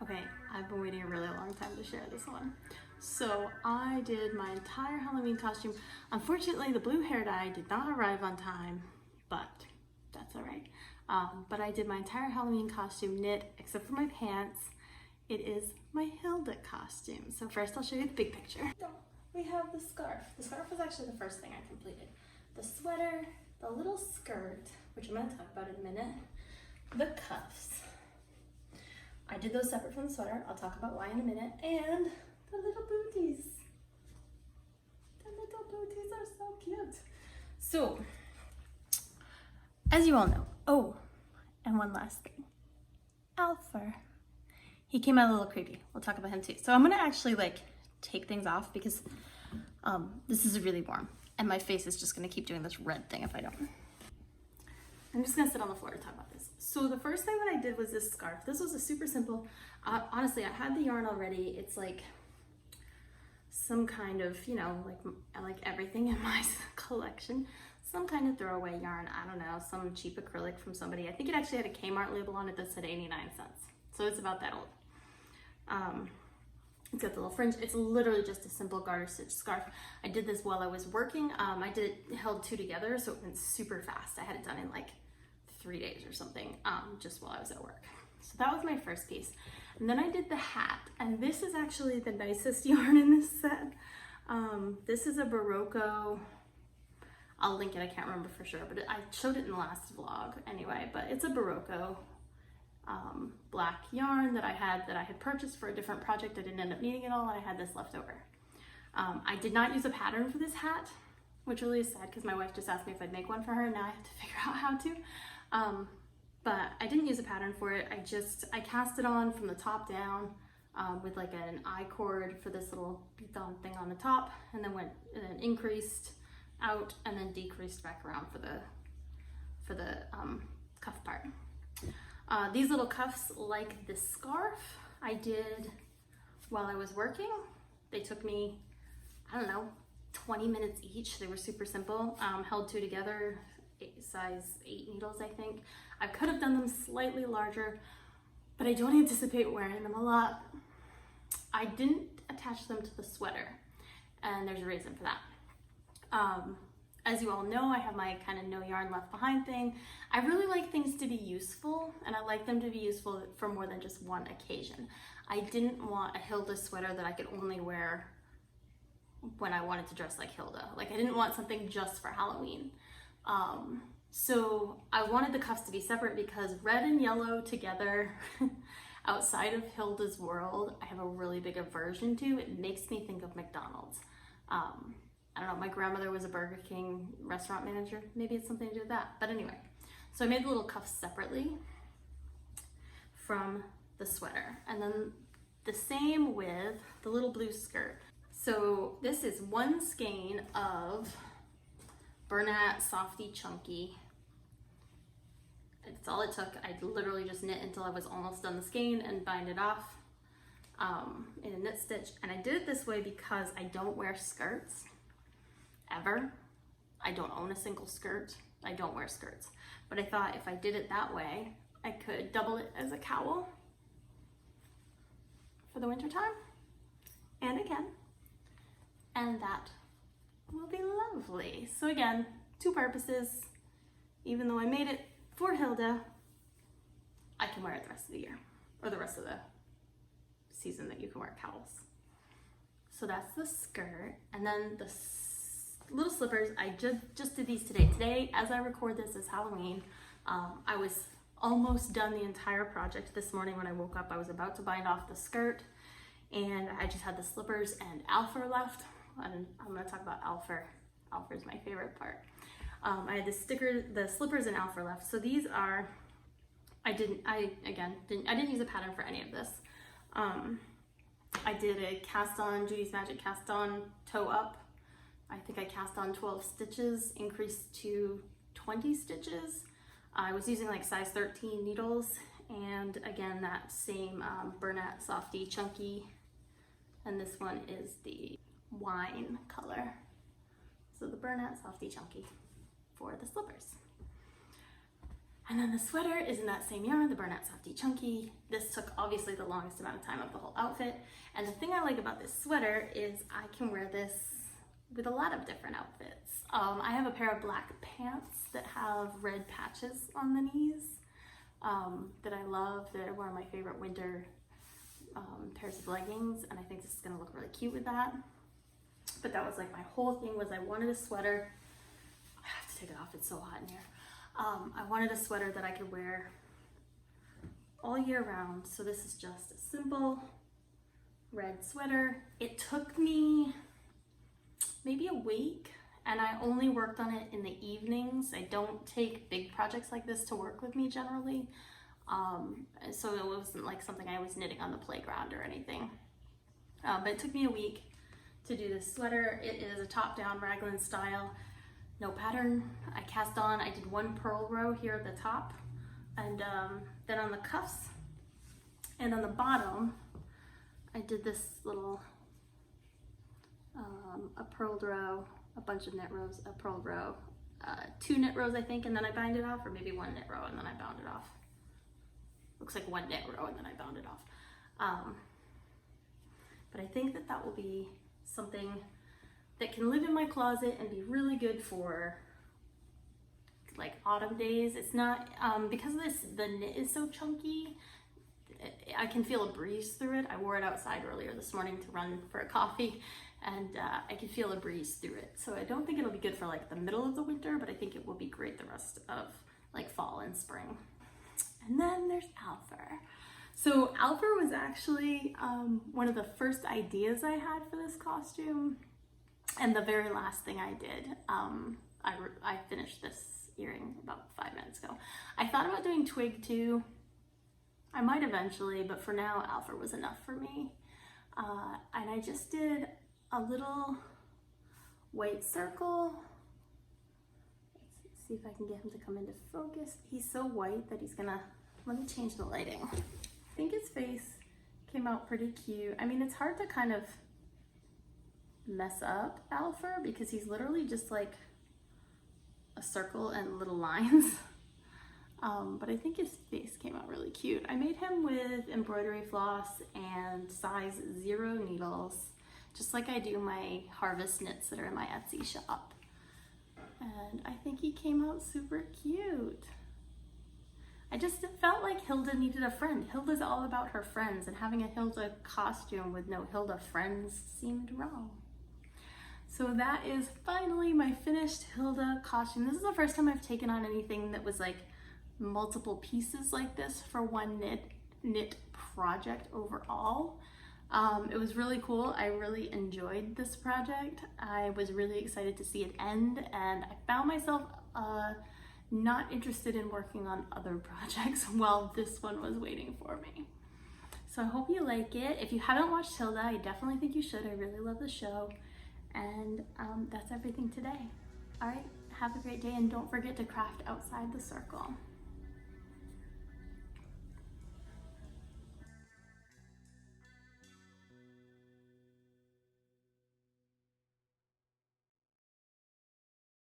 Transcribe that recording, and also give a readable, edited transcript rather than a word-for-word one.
Okay, I've been waiting a really long time to share this one. So I did my entire Halloween costume. Unfortunately, the blue hair dye did not arrive on time, but that's all right. But I did my entire Halloween costume knit, except for my pants. It is my Hilda costume. So first I'll show you the big picture. We have the scarf. The scarf was actually the first thing I completed. The sweater, the little skirt, which I'm gonna talk about in a minute, the cuffs. I did those separate from the sweater. I'll talk about why in a minute. And the little booties. The little booties are so cute. So, as you all know, oh, and one last thing. Alfur. He came out a little creepy. We'll talk about him too. So I'm gonna actually take things off because this is really warm and my face is just gonna keep doing this red thing if I don't. I'm just gonna sit on the floor to talk about this. So the first thing that I did was this scarf. This was a super simple, honestly, I had the yarn already. It's like some kind of, you know, like everything in my collection, some kind of throwaway yarn. I don't know, some cheap acrylic from somebody. I think it actually had a Kmart label on it that said 89 cents. So it's about that old. It's got the little fringe. It's literally just a simple garter stitch scarf. I did this while I was working. I held two together, so it went super fast. I had it done in like 3 days or something, just while I was at work. So that was my first piece. And then I did the hat, and this is actually the nicest yarn in this set. This is a Berroco. I'll link it, I can't remember for sure, but I showed it in the last vlog anyway, but it's a Berroco black yarn that I had purchased for a different project. I didn't end up needing it all, and I had this left over. I did not use a pattern for this hat, which really is sad because my wife just asked me if I'd make one for her, and now I have to figure out how to. But I didn't use a pattern for it. I cast it on from the top down with like an I cord for this little piton thing on the top, and then increased out and then decreased back around for the cuff part. These little cuffs, like this scarf, I did while I was working. They took me, I don't know, 20 minutes each. They were super simple, held two together, size 8 needles, I think. I could have done them slightly larger, but I don't anticipate wearing them a lot. I didn't attach them to the sweater, and there's a reason for that. As you all know, I have my kind of no yarn left behind thing. I really like things to be useful, and I like them to be useful for more than just one occasion. I didn't want a Hilda sweater that I could only wear when I wanted to dress like Hilda. Like, I didn't want something just for Halloween. So I wanted the cuffs to be separate because red and yellow together outside of Hilda's world, I have a really big aversion to. It makes me think of McDonald's. I don't know, my grandmother was a Burger King restaurant manager. Maybe it's something to do with that. But anyway, so I made the little cuffs separately from the sweater. And then the same with the little blue skirt. So this is one skein of Bernat Softee Chunky. It's all it took. I literally just knit until I was almost done the skein and bind it off in a knit stitch. And I did it this way because I don't wear skirts ever. I don't own a single skirt. I don't wear skirts. But I thought if I did it that way, I could double it as a cowl for the winter time and again. And that will be lovely. So again, two purposes. Even though I made it for Hilda, I can wear it the rest of the year, or the rest of the season that you can wear cowls. So that's the skirt. And then the little slippers, I just did these today. Today, as I record this, is Halloween. I was almost done the entire project this morning when I woke up. I was about to bind off the skirt, and I just had the slippers and Alfur left. And I'm gonna talk about Alfur. Alfur is my favorite part. I had the slippers and Alfur left. So these are, I didn't use a pattern for any of this. I did a cast on, Judy's Magic cast on toe up. I think I cast on 12 stitches, increased to 20 stitches. I was using like size 13 needles, and again, that same Bernat Softee Chunky, and this one is the wine color. So the Bernat Softee Chunky for the slippers. And then the sweater is in that same yarn, the Bernat Softee Chunky. This took obviously the longest amount of time of the whole outfit. And the thing I like about this sweater is I can wear this with a lot of different outfits. I have a pair of black pants that have red patches on the knees that I love. They're one of my favorite winter pairs of leggings, and I think this is gonna look really cute with that. But that was like my whole thing, was I wanted a sweater. I have to take it off, it's so hot in here. I wanted a sweater that I could wear all year round. So this is just a simple red sweater. It took me maybe a week, and I only worked on it in the evenings. I don't take big projects like this to work with me generally. So it wasn't like something I was knitting on the playground or anything. But it took me a week to do this sweater. It is a top-down raglan style, no pattern. I cast on, I did one purl row here at the top, and then on the cuffs and on the bottom, I did this little a purled row, a bunch of knit rows, a purled row, 2 knit rows I think, and then I bound it off, or maybe 1 knit row and then I bound it off. Looks like 1 knit row and then I bound it off. But I think that that will be something that can live in my closet and be really good for like autumn days. It's not, because the knit is so chunky, I can feel a breeze through it. I wore it outside earlier this morning to run for a coffee, and I can feel a breeze through it. So I don't think it'll be good for like the middle of the winter, but I think it will be great the rest of like fall and spring. And then there's Alfur. So Alfur was actually one of the first ideas I had for this costume, and the very last thing I did. I finished this earring about 5 minutes ago. I thought about doing twig too. I might eventually, but for now Alfur was enough for me. And I just did a little white circle. Let's see if I can get him to come into focus. He's so white that he's gonna, let me change the lighting. I think his face came out pretty cute. I mean, it's hard to kind of mess up Alfur because he's literally just like a circle and little lines. But I think his face came out really cute. I made him with embroidery floss and size 0 needles, just like I do my harvest knits that are in my Etsy shop. And I think he came out super cute. I just felt like Hilda needed a friend. Hilda's all about her friends, and having a Hilda costume with no Hilda friends seemed wrong. So that is finally my finished Hilda costume. This is the first time I've taken on anything that was like multiple pieces like this for one knit project overall. It was really cool. I really enjoyed this project. I was really excited to see it end, and I found myself not interested in working on other projects while this one was waiting for me. So I hope you like it. If you haven't watched Hilda, I definitely think you should. I really love the show. And that's everything today. All right, have a great day, and don't forget to craft outside the circle.